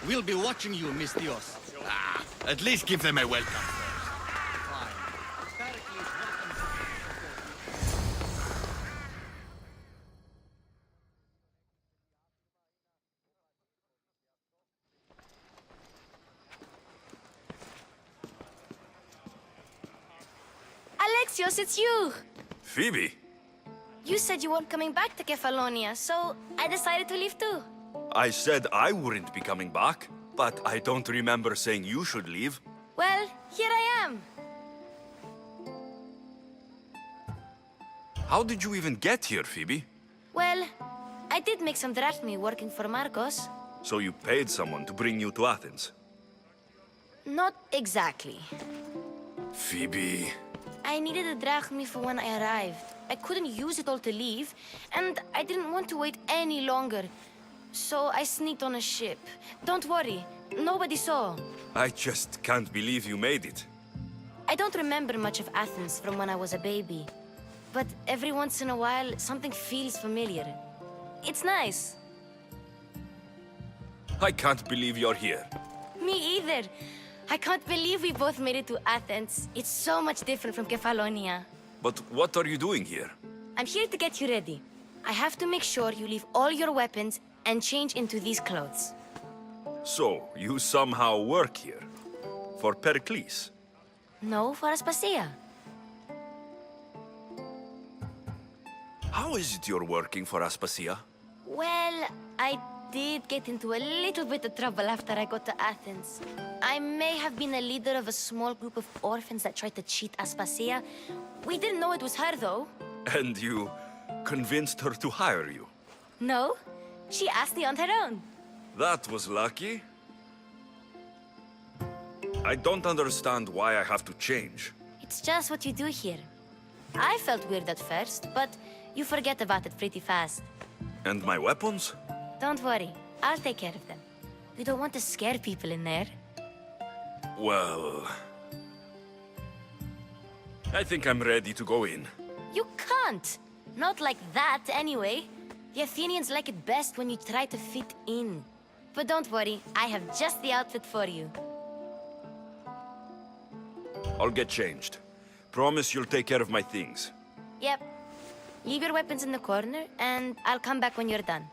We'll be watching you, Miss Dios. At least give them a welcome. Alexios, it's you! Phoebe? You said you weren't coming back to Kefalonia, so I decided to leave too. I said I wouldn't be coming back, but I don't remember saying you should leave. Well, here I am. How did you even get here, Phoebe? Well, I did make some drachmi working for Marcos. So you paid someone to bring you to Athens? Not exactly. Phoebe... I needed a drachmi for when I arrived. I couldn't use it all to leave, and I didn't want to wait any longer. So I sneaked on a ship. Don't worry, nobody saw. I just can't believe you made it. I don't remember much of Athens from when I was a baby. But every once in a while, something feels familiar. It's nice. I can't believe you're here. Me either. I can't believe we both made it to Athens. It's so much different from Kefalonia. But what are you doing here? I'm here to get you ready. I have to make sure you leave all your weapons and change into these clothes. So, you somehow work here? For Péricles? No, for Aspasia. How is it you're working for Aspasia? Well, I did get into a little bit of trouble after I got to Athens. I may have been a leader of a small group of orphans that tried to cheat Aspasia. We didn't know it was her, though. And you convinced her to hire you? No, she asked me on her own. That was lucky. I don't understand why I have to change. It's just what you do here. I felt weird at first, but you forget about it pretty fast. And my weapons? Don't worry, I'll take care of them. You don't want to scare people in there. Well... I think I'm ready to go in. You can't! Not like that, anyway. The Athenians like it best when you try to fit in. But don't worry, I have just the outfit for you. I'll get changed. Promise you'll take care of my things. Yep. Leave your weapons in the corner, and I'll come back when you're done.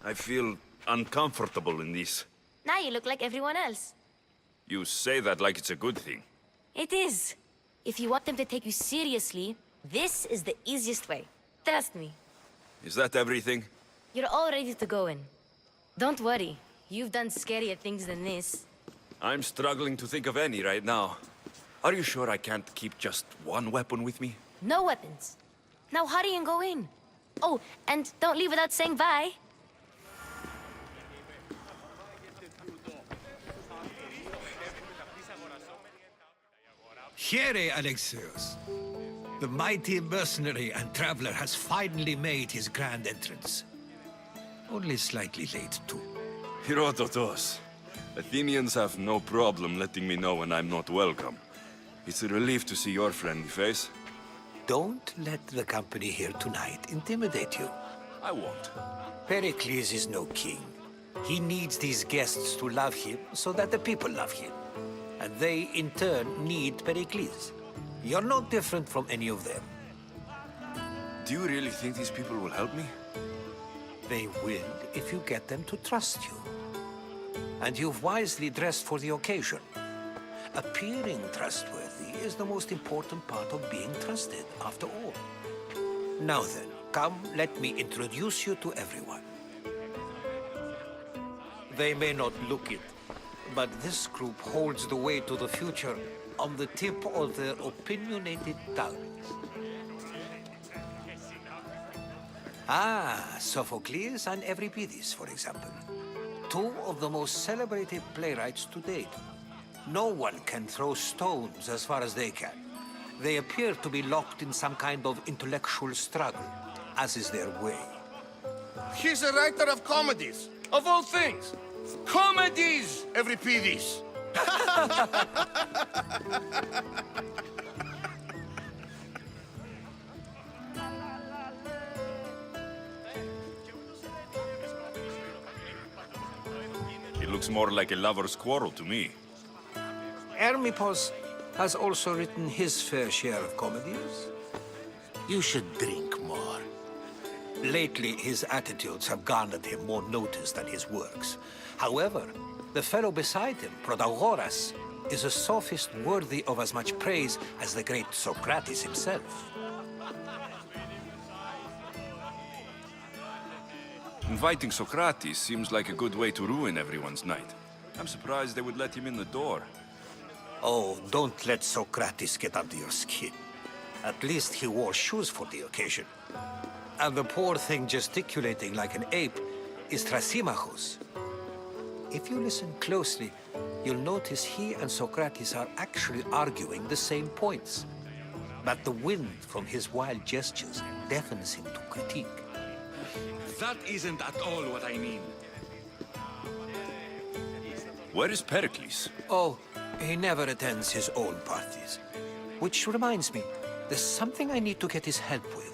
I feel uncomfortable in this. Now you look like everyone else. You say that like it's a good thing. It is. If you want them to take you seriously, this is the easiest way. Trust me. Is that everything? You're all ready to go in. Don't worry. You've done scarier things than this. I'm struggling to think of any right now. Are you sure I can't keep just one weapon with me? No weapons. Now hurry and go in. Oh, and don't leave without saying bye. Here, Alexios. The mighty mercenary and traveler has finally made his grand entrance. Only slightly late, too. Herodotus. Athenians have no problem letting me know when I'm not welcome. It's a relief to see your friendly face. Don't let the company here tonight intimidate you. I won't. Pericles is no king. He needs these guests to love him so that the people love him. And they, in turn, need Péricles. You're no different from any of them. Do you really think these people will help me? They will if you get them to trust you. and you've wisely dressed for the occasion. Appearing trustworthy is the most important part of being trusted, after all. Now then, come, let me introduce you to everyone. They may not look it, but this group holds the way to the future on the tip of their opinionated tongues. Ah, Sophocles and Euripides, for example. Two of the most celebrated playwrights to date. No one can throw stones as far as they can. They appear to be locked in some kind of intellectual struggle, as is their way. He's a writer of comedies, of all things. Comedies, Euripides. It looks more like a lover's quarrel to me. Hermippos has also written his fair share of comedies. You should drink more. Lately, his attitudes have garnered him more notice than his works. However, the fellow beside him, Protagoras, is a sophist worthy of as much praise as the great Socrates himself. Inviting Socrates seems like a good way to ruin everyone's night. I'm surprised they would let him in the door. Oh, don't let Socrates get under your skin. At least he wore shoes for the occasion. And the poor thing gesticulating like an ape is Thrasymachus. If you listen closely, you'll notice he and Socrates are actually arguing the same points. But the wind from his wild gestures deafens him to critique. That isn't at all what I mean. Where is Péricles? Oh, he never attends his own parties. Which reminds me, there's something I need to get his help with.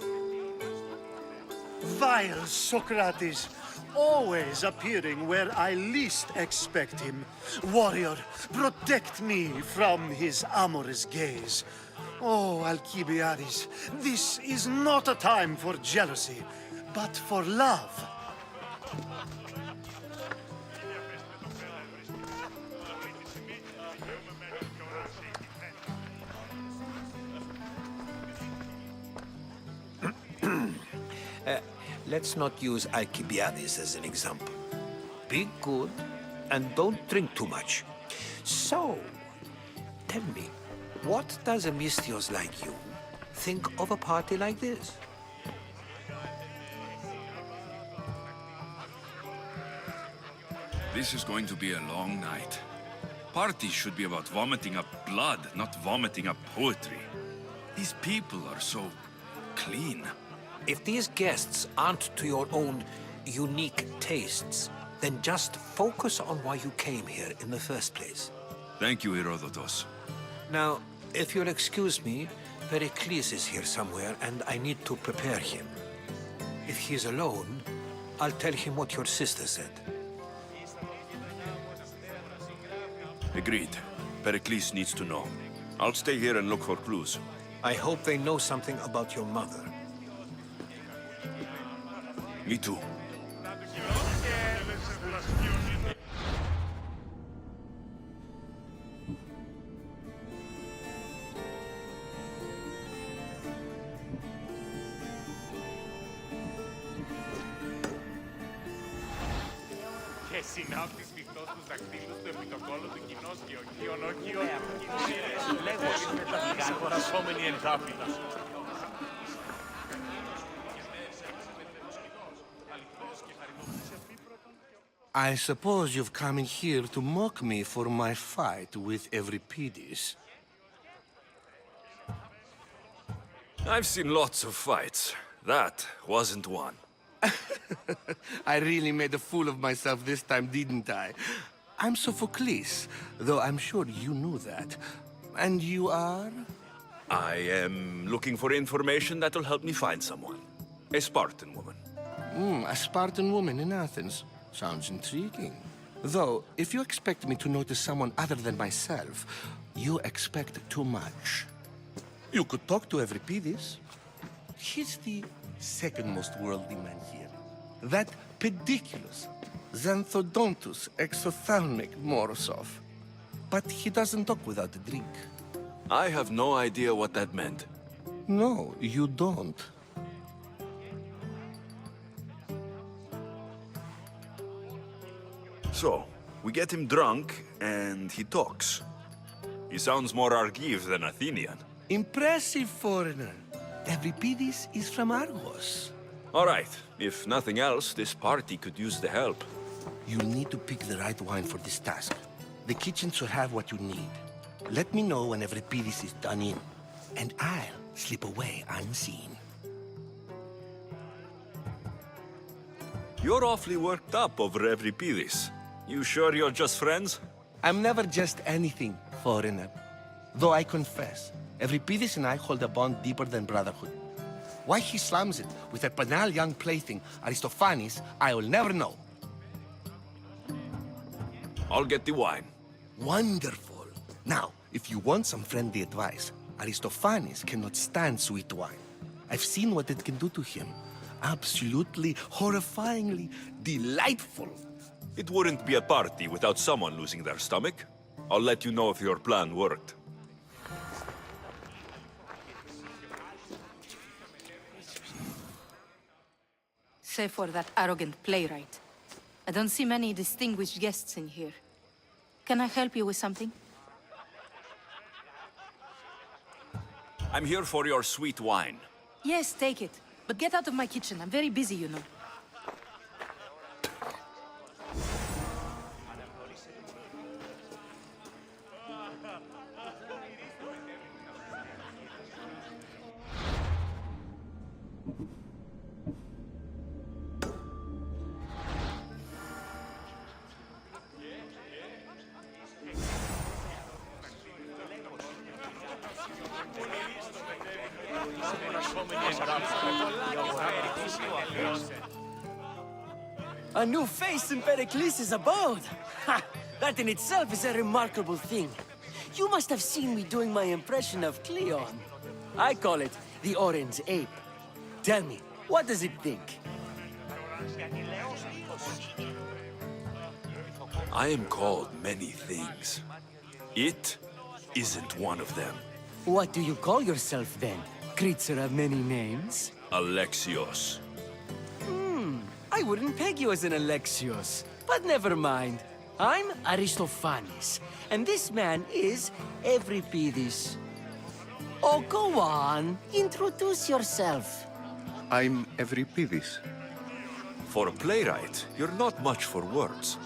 Vile Socrates, always appearing where I least expect him. Warrior, protect me from his amorous gaze. Oh, Alcibiades, this is not a time for jealousy, but for love. Let's not use Alcibiades as an example. Be good and don't drink too much. So, tell me, what does a Mystios like you think of a party like this? This is going to be a long night. Parties should be about vomiting up blood, not vomiting up poetry. These people are so clean. If these guests aren't to your own unique tastes, then just focus on why you came here in the first place. Thank you, Herodotus. Now, if you'll excuse me, Péricles is here somewhere, and I need to prepare him. If he's alone, I'll tell him what your sister said. Agreed. Péricles needs to know. I'll stay here and look for clues. I hope they know something about your mother. Me too. Και συνάπτεις πυκνός τους δακτύλους του επιτοκόλου του κοινός και οχιονοχείο. Λέγω είναι τα γαρχορασόμενη εντάφυλλα. I suppose you've come in here to mock me for my fight with Euripides. I've seen lots of fights. That wasn't one. I really made a fool of myself this time, didn't I? I'm Sophocles, though I'm sure you knew that. And you are? I am looking for information that'll help me find someone. A Spartan woman. A Spartan woman in Athens. Sounds intriguing. Though, if you expect me to notice someone other than myself, you expect too much. You could talk to Euripides. He's the second most worldly man here. That pediculus. Xanthodontus exophthalmic Morosov. But he doesn't talk without a drink. I have no idea what that meant. No, you don't. So, we get him drunk, and he talks. He sounds more Argive than Athenian. Impressive, foreigner. Euripides is from Argos. All right, if nothing else, this party could use the help. You'll need to pick the right wine for this task. The kitchen should have what you need. Let me know when Euripides is done in, and I'll slip away unseen. You're awfully worked up over Euripides. You sure you're just friends? I'm never just anything, foreigner. Though I confess, Euripides and I hold a bond deeper than brotherhood. Why he slams it with a banal young plaything, Aristophanes, I will never know. I'll get the wine. Wonderful. Now, if you want some friendly advice, Aristophanes cannot stand sweet wine. I've seen what it can do to him. Absolutely, horrifyingly delightful. It wouldn't be a party without someone losing their stomach. I'll let you know if your plan worked. Save for that arrogant playwright. I don't see many distinguished guests in here. Can I help you with something? I'm here for your sweet wine. Yes, take it. But get out of my kitchen. I'm very busy, you know. A new face in Péricles' abode! Ha! That in itself is a remarkable thing. You must have seen me doing my impression of Cleon. I call it the Orange Ape. Tell me, what does it think? I am called many things. It isn't one of them. What do you call yourself then? Creature of many names? Alexios. I wouldn't peg you as an Alexios, but never mind. I'm Aristophanes, and this man is Euripides. Oh, go on. Introduce yourself. I'm Euripides. For a playwright, you're not much for words.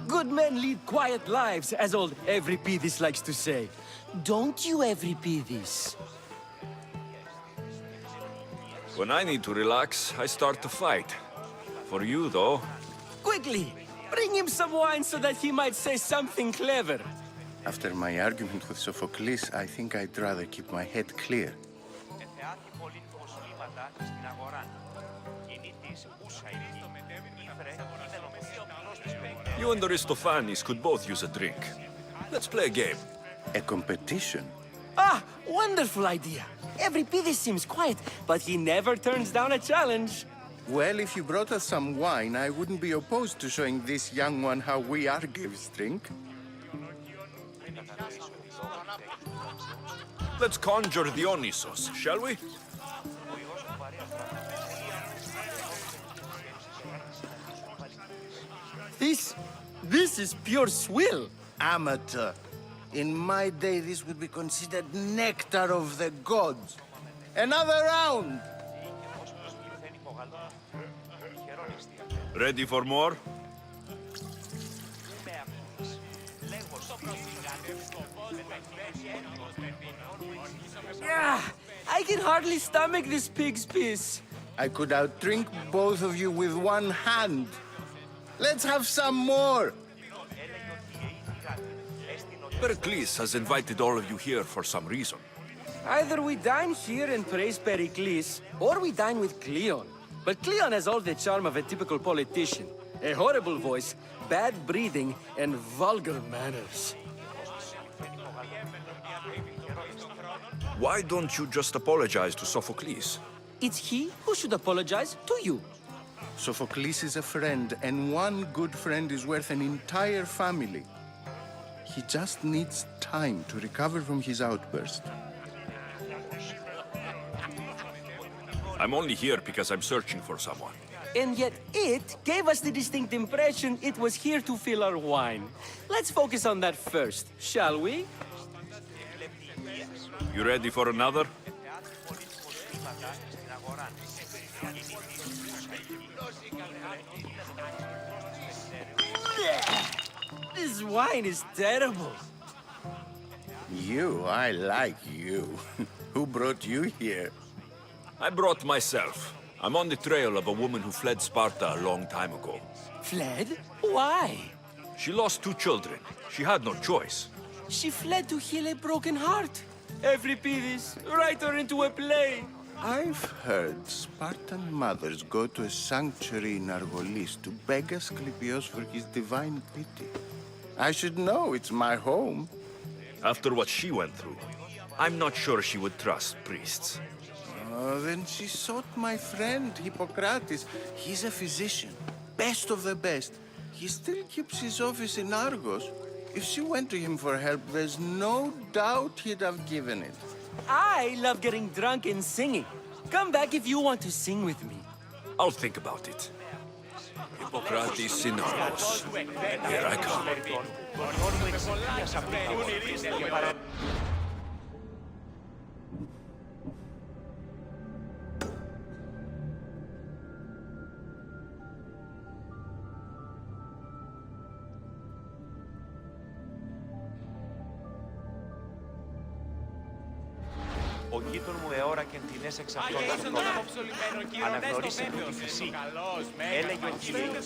Good men lead quiet lives, as old Euripides likes to say. Don't you, Euripides? When I need to relax, I start to fight. For you, though, Quickly, bring him some wine so that he might say something clever. After my argument with Sophocles, I think I'd rather keep my head clear. you and Aristophanes could both use a drink. Let's play a game. A competition? Ah, wonderful idea. Euripides seems quiet, but he never turns down a challenge. Well, if you brought us some wine, I wouldn't be opposed to showing this young one how we Argives drink. Let's conjure Dionysos, shall we? This is pure swill. Amateur. In my day, this would be considered nectar of the gods. Another round! Ready for more? Yeah, I can hardly stomach this pig's piss. I could outdrink both of you with one hand. Let's have some more! Péricles has invited all of you here for some reason. Either we dine here and praise Péricles, or we dine with Cleon. But Cleon has all the charm of a typical politician. A horrible voice, bad breeding, and vulgar manners. Why don't you just apologize to Sophocles? It's he who should apologize to you. Sophocles is a friend, and one good friend is worth an entire family. He just needs time to recover from his outburst. I'm only here because I'm searching for someone. And yet it gave us the distinct impression it was here to fill our wine. Let's focus on that first, shall we? You ready for another? This wine is terrible. You, I like you. Who brought you here? I brought myself. I'm on the trail of a woman who fled Sparta a long time ago. Fled? Why? She lost 2 children. She had no choice. She fled to heal a broken heart. Euripides, write her into a play. I've heard Spartan mothers go to a sanctuary in Argolis to beg Asclepios for his divine pity. I should know, it's my home. After what she went through, I'm not sure she would trust priests. Oh, then she sought my friend, Hippocrates. He's a physician, best of the best. He still keeps his office in Argos. If she went to him for help, there's no doubt he'd have given it. I love getting drunk and singing. Come back if you want to sing with me. I'll think about it. Hippocrates in Argos. Here I come. Ο γείτον μου εώρακεν την έσεξ αυτόν τον κόσμο. Αναγνωρίσε του τη φυσή. Έλεγε ο Κύριος.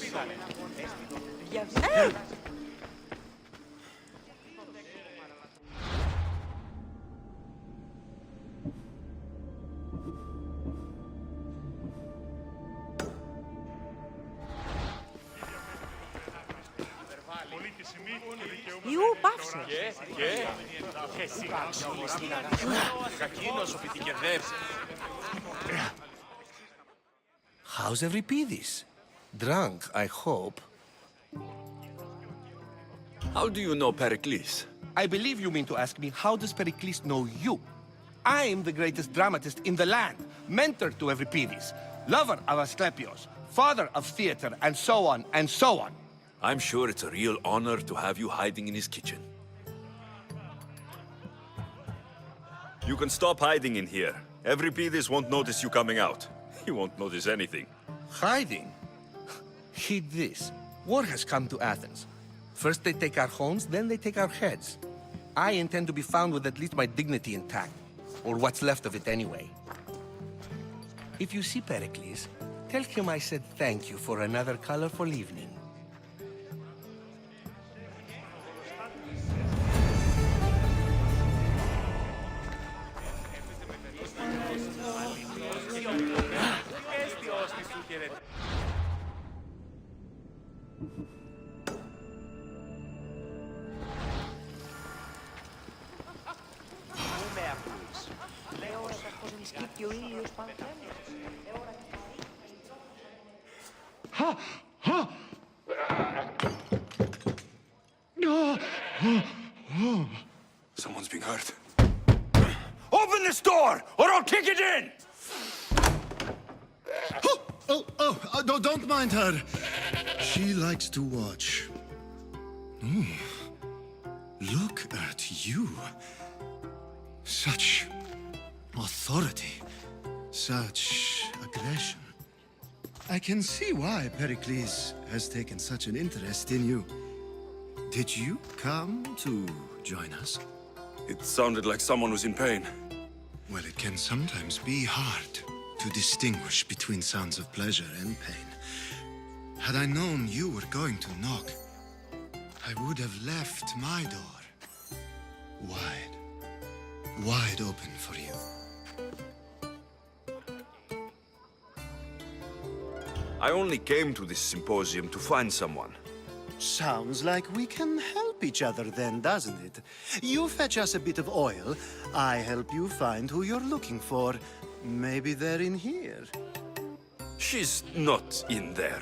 Ιού, πάψε. Και εσύ κακίνος ο πιτικεδεύς. How's Euripides? Drunk, I hope. How do you know Péricles? I believe you mean to ask me, how does Péricles know you? I'm the greatest dramatist in the land, mentor to Euripides, lover of Asclepios, father of theater, and so on, and so on. I'm sure it's a real honor to have you hiding in his kitchen. You can stop hiding in here. Euripides won't notice you coming out. He won't notice anything. Hiding? Heed this. War has come to Athens. First they take our homes, then they take our heads. I intend to be found with at least my dignity intact. Or what's left of it anyway. If you see Péricles, tell him I said thank you for another colorful evening. Someone's being hurt. Open this door, or I'll kick it in! No, don't mind her. She likes to watch. Look at you. Such authority. Such aggression. I can see why Péricles has taken such an interest in you. Did you come to join us? It sounded like someone was in pain. Well, it can sometimes be hard to distinguish between sounds of pleasure and pain. Had I known you were going to knock, I would have left my door wide open for you. I only came to this symposium to find someone. Sounds like we can help each other then, doesn't it? You fetch us a bit of oil, I help you find who you're looking for. Maybe they're in here. She's not in there.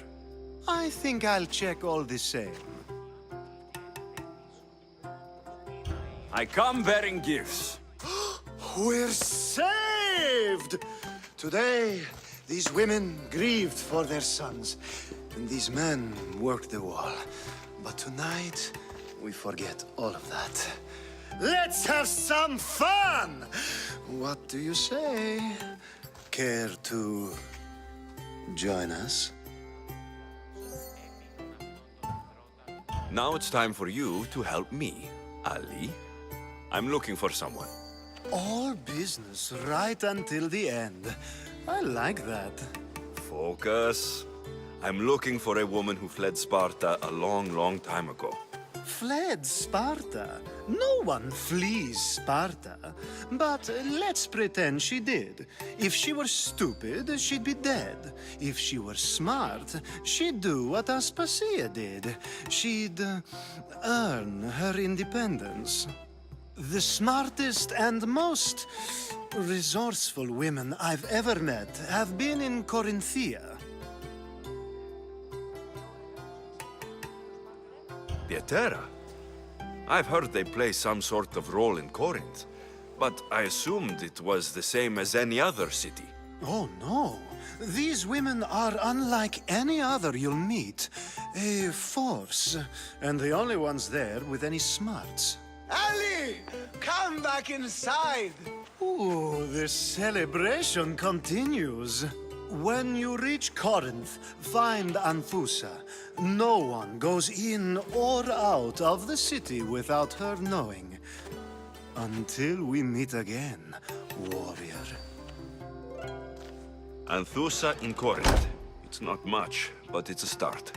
I think I'll check all the same. I come bearing gifts. We're saved! Today, these women grieved for their sons, and these men worked the wall. But tonight, we forget all of that. Let's have some fun! What do you say? Care to join us? Now it's time for you to help me, Ali. I'm looking for someone. All business right until the end. I like that. Focus. I'm looking for a woman who fled Sparta a long, long time ago. Fled Sparta? No one flees Sparta. But let's pretend she did. If she were stupid, she'd be dead. If she were smart, she'd do what Aspasia did. She'd earn her independence. The smartest and most resourceful women I've ever met have been in Corinthia. Pietera? I've heard they play some sort of role in Corinth, but I assumed it was the same as any other city. Oh, no. These women are unlike any other you'll meet. A force, and the only ones there with any smarts. Ali! Come back inside! Ooh, the celebration continues. When you reach Corinth, find Anthusa. No one goes in or out of the city without her knowing. Until we meet again, warrior. Anthusa in Corinth. It's not much, but it's a start.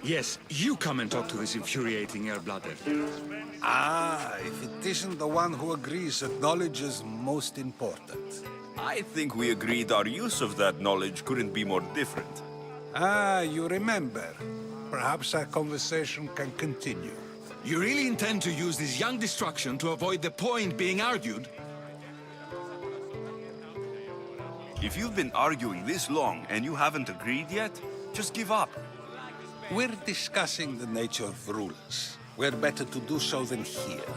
Yes, you come and talk to this infuriating air-blooded. Ah, if it isn't the one who agrees that knowledge is most important. I think we agreed our use of that knowledge couldn't be more different. Ah, you remember. Perhaps our conversation can continue. You really intend to use this young destruction to avoid the point being argued? If you've been arguing this long and you haven't agreed yet, just give up. We're discussing the nature of rulers. We're better to do so than here.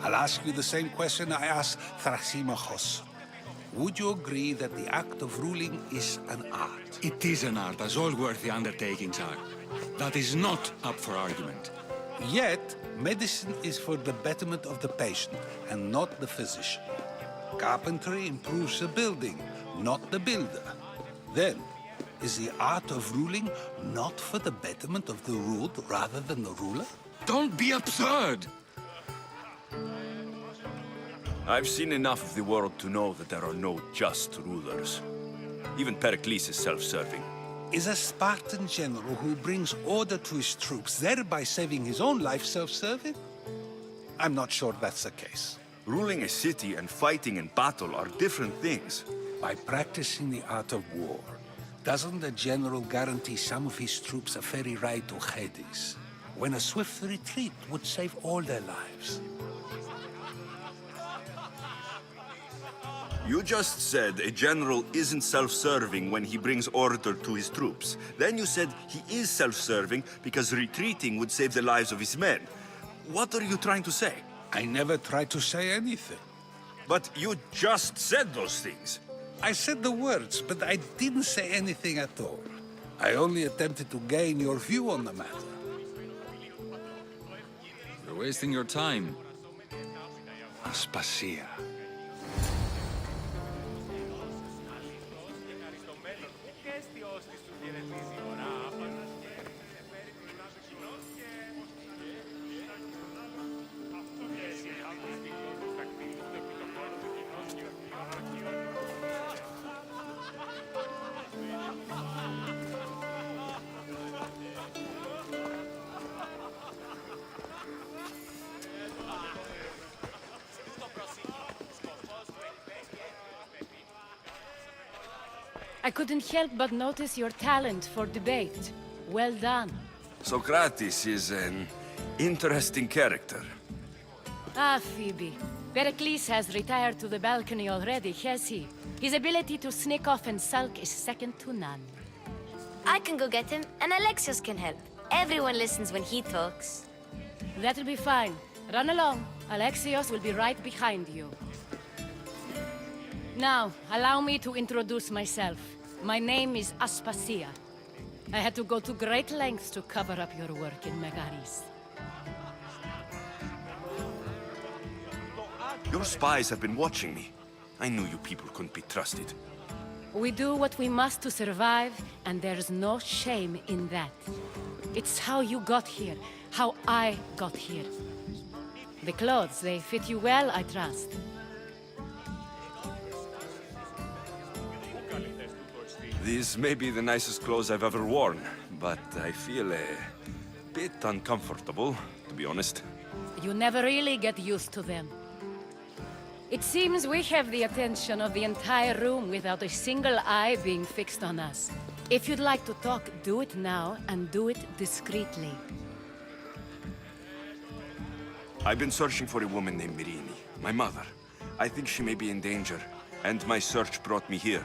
I'll ask you the same question I asked Thrasymachos. Would you agree that the act of ruling is an art? It is an art, as all worthy undertakings are. That is not up for argument. Yet, medicine is for the betterment of the patient, and not the physician. Carpentry improves the building, not the builder. Then, is the art of ruling not for the betterment of the ruled rather than the ruler? Don't be absurd! I've seen enough of the world to know that there are no just rulers. Even Péricles is self-serving. Is a Spartan general who brings order to his troops, thereby saving his own life, self-serving? I'm not sure that's the case. Ruling a city and fighting in battle are different things. By practicing the art of war, doesn't the general guarantee some of his troops a ferry ride to Hades, when a swift retreat would save all their lives? You just said a general isn't self-serving when he brings order to his troops. Then you said he is self-serving because retreating would save the lives of his men. What are you trying to say? I never tried to say anything. But you just said those things. I said the words, but I didn't say anything at all. I only attempted to gain your view on the matter. You're wasting your time. Aspasia. I couldn't help but notice your talent for debate. Well done. Socrates is an interesting character. Ah, Phoebe. Pericles has retired to the balcony already, has he? His ability to sneak off and sulk is second to none. I can go get him, and Alexios can help. Everyone listens when he talks. That'll be fine. Run along. Alexios will be right behind you. Now, allow me to introduce myself. My name is Aspasia. I had to go to great lengths to cover up your work in Megaris. Your spies have been watching me. I knew you people couldn't be trusted. We do what we must to survive, and there's no shame in that. It's how you got here, how I got here. The clothes, they fit you well, I trust. These may be the nicest clothes I've ever worn, but I feel a bit uncomfortable, to be honest. You never really get used to them. It seems we have the attention of the entire room without a single eye being fixed on us. If you'd like to talk, do it now, and do it discreetly. I've been searching for a woman named Mirini, my mother. I think she may be in danger, and my search brought me here.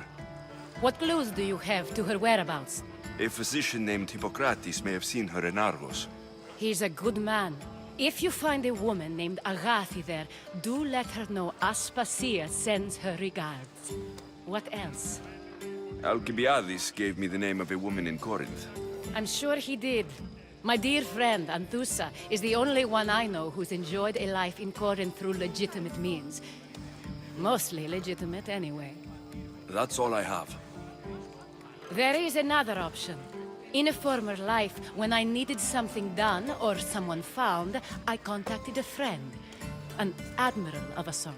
What clues do you have to her whereabouts? A physician named Hippocrates may have seen her in Argos. He's a good man. If you find a woman named Agathi there, do let her know Aspasia sends her regards. What else? Alcibiades gave me the name of a woman in Corinth. I'm sure he did. My dear friend, Anthusa, is the only one I know who's enjoyed a life in Corinth through legitimate means. Mostly legitimate, anyway. That's all I have. There is another option. In a former life, when I needed something done or someone found, I contacted a friend. An admiral of a sort.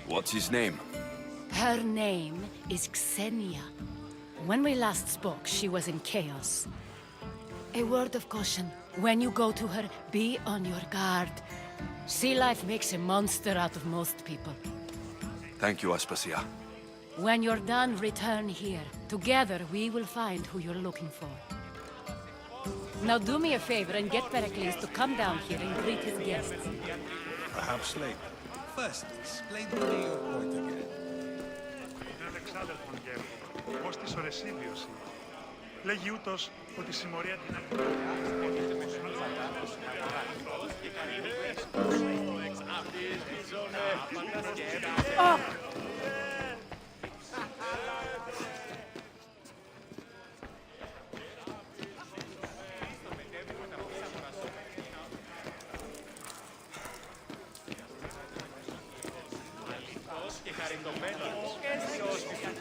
What's his name? Her name is Xenia. When we last spoke, she was in chaos. A word of caution. When you go to her, be on your guard. Sea life makes a monster out of most people. Thank you, Aspasia. When you're done, return here. Together, we will find who you're looking for. Now do me a favor and get Péricles to come down here and greet his guests. Perhaps later. First, explain to me your point again. Ως της ορεσίλιος είναι. Λέγει ούτως ότι η συμμορία την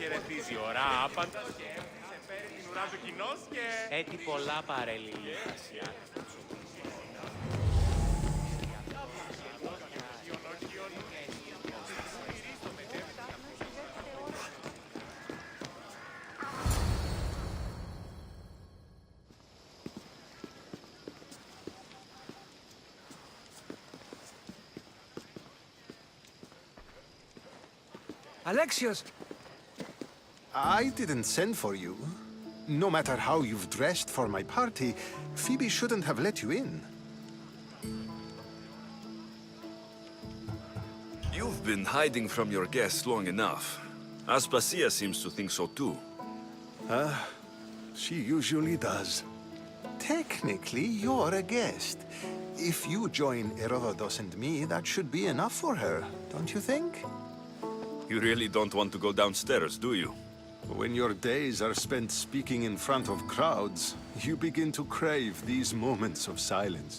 χαιρετίζει ώρα, άπαντα και σε φέρει την ουρά του κοινός και... Έτσι πολλά παρελίγει. Alexios! I didn't send for you. No matter how you've dressed for my party, Phoebe shouldn't have let you in. You've been hiding from your guests long enough. Aspasia seems to think so too. She usually does. Technically, you're a guest. If you join Herodotus and me, that should be enough for her, don't you think? You really don't want to go downstairs, do you? When your days are spent speaking in front of crowds, you begin to crave these moments of silence.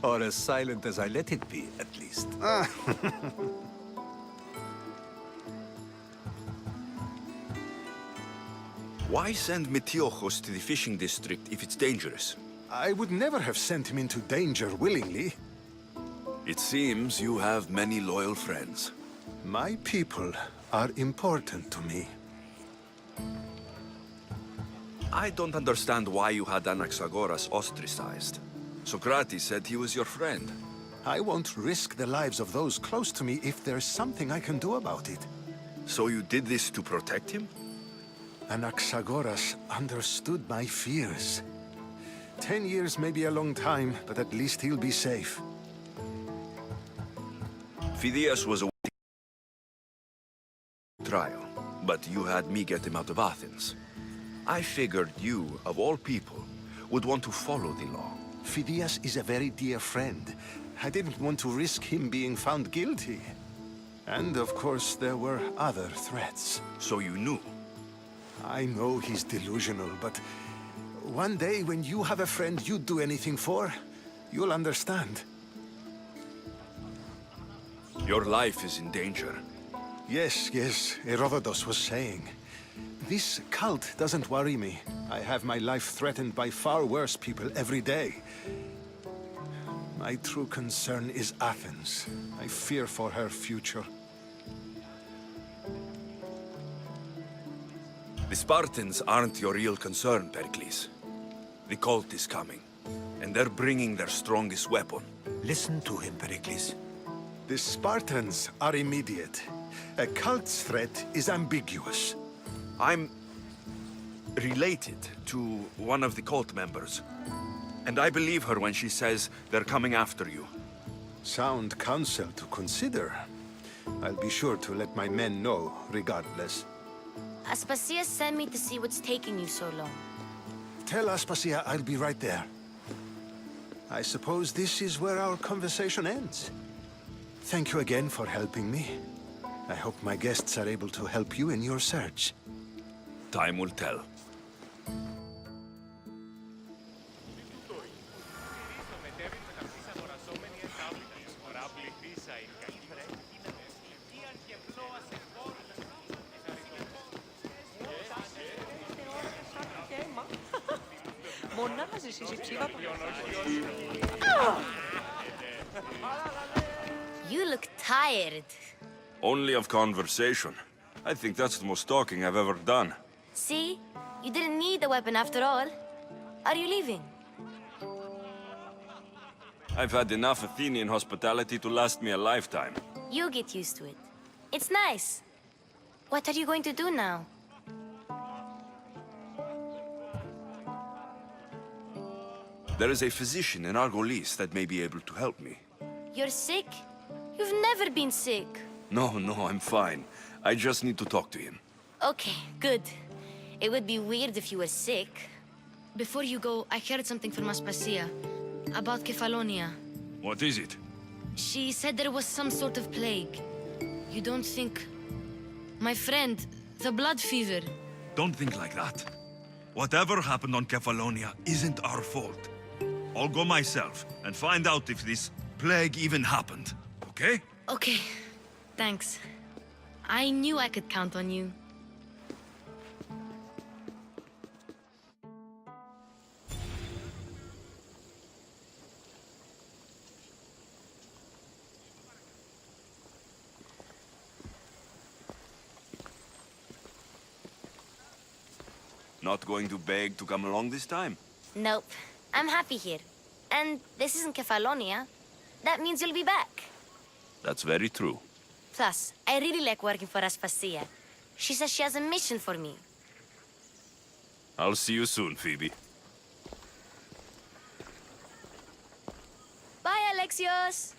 Or as silent as I let it be, at least. Why send Metiochos to the fishing district if it's dangerous? I would never have sent him into danger willingly. It seems you have many loyal friends. My people are important to me. I don't understand why you had Anaxagoras ostracized. Socrates said he was your friend. I won't risk the lives of those close to me if there's something I can do about it. So you did this to protect him? Anaxagoras understood my fears. 10 years may be a long time, but at least he'll be safe. Phidias was awaiting trial, but you had me get him out of Athens. I figured you, of all people, would want to follow the law. Phidias is a very dear friend. I didn't want to risk him being found guilty. And of course, there were other threats. So you knew? I know he's delusional, but one day when you have a friend you'd do anything for, you'll understand. Your life is in danger. Yes, Herodotus was saying. This cult doesn't worry me. I have my life threatened by far worse people every day. My true concern is Athens. I fear for her future. The Spartans aren't your real concern, Péricles. The cult is coming, and they're bringing their strongest weapon. Listen to him, Péricles. The Spartans are immediate. A cult's threat is ambiguous. I'm related to one of the cult members, and I believe her when she says they're coming after you. Sound counsel to consider. I'll be sure to let my men know, regardless. Aspasia sent me to see what's taking you so long. Tell Aspasia I'll be right there. I suppose this is where our conversation ends. Thank you again for helping me. I hope my guests are able to help you in your search. Time will tell. You look tired. Only of conversation. I think that's the most talking I've ever done. See? You didn't need the weapon after all. Are you leaving? I've had enough Athenian hospitality to last me a lifetime. You get used to it. It's nice. What are you going to do now? There is a physician in Argolis that may be able to help me. You're sick? You've never been sick. No, I'm fine. I just need to talk to him. Okay, good. It would be weird if you were sick. Before you go, I heard something from Aspasia about Kefalonia. What is it? She said there was some sort of plague. You don't think... My friend, the blood fever. Don't think like that. Whatever happened on Kefalonia isn't our fault. I'll go myself and find out if this plague even happened, okay? Okay, thanks. I knew I could count on you. Not going to beg to come along this time? Nope. I'm happy here. And this isn't Kefalonia. That means you'll be back. That's very true. Plus, I really like working for Aspasia. She says she has a mission for me. I'll see you soon, Phoebe. Bye, Alexios!